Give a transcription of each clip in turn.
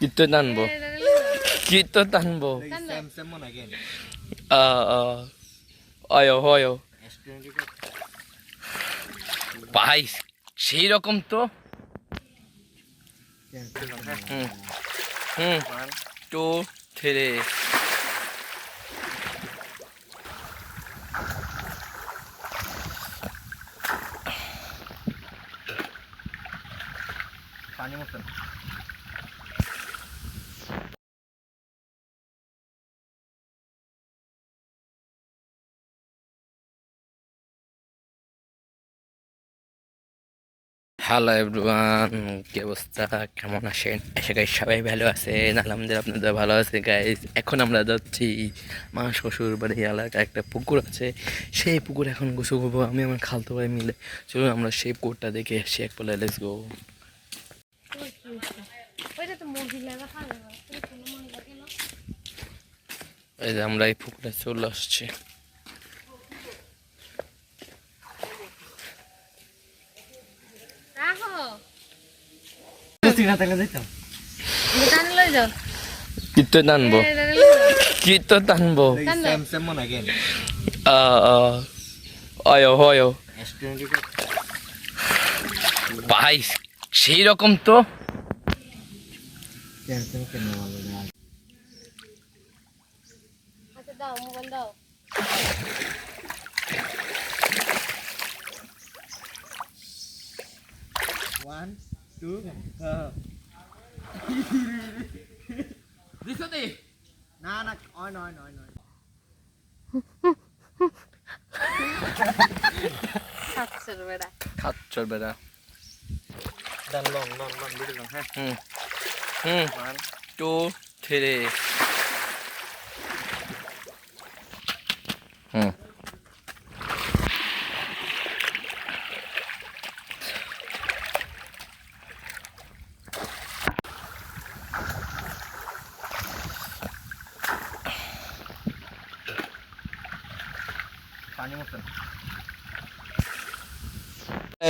Kita tanbo. Kita tanbo. Ayo, ayo. ভাই সেই রকম তো হুম 2 3 পানি মতন হ্যালো এভরিওয়ান, কি অবস্থা, কেমন আছেন? আশা করি সবাই ভালো আছেন। আলহামদুলিল্লাহ আপনাদের ভালো আছে গাইজ। এখন আমরা যাচ্ছি মা শ্বশুর বাড়ি এলাকায় একটা পুকুর আছে, সেই পুকুর এখন গোসল করবো আমি আমার খালতো ভাই মিলে। চলুন আমরা সেই পুকুরটা দেখে আসি এক পলে। Let's go. এই যে আমরা এই পুকুরে চলে আসছি। Kita tanbo. Kita tanbo. Ayo, ayo. ভাই সেই রকম তো দাও মোবাইল দাও। 1 2 দিছো দি না না অন অন অন অন খাচ্ছর বেড়া ডান long long long video long. হ্যাঁ 1 2 3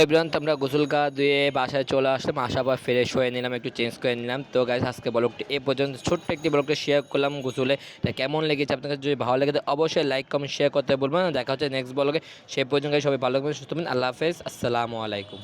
এভরিওয়ান, আমরা গোসল গা ধুয়ে বাসায় চলে আসলাম। আসার পর ফ্রেশ হয়ে নিলাম, একটু চেঞ্জ করে নিলাম। তো গাইস আজকে ব্লগটি এ পর্যন্ত, ছোট্ট একটি ব্লগটা শেয়ার করলাম গোসলে। এটা কেমন লেগেছে আপনাদের, যদি ভালো লাগে অবশ্যই লাইক কমেন্ট শেয়ার করতে বলবেন। দেখা হচ্ছে নেক্সট ব্লগে। সেই পর্যন্ত সবাই ভালো থাকবেন, সুস্থ থাকবেন। আল্লাহ হাফেজ, আসসালামু আলাইকুম।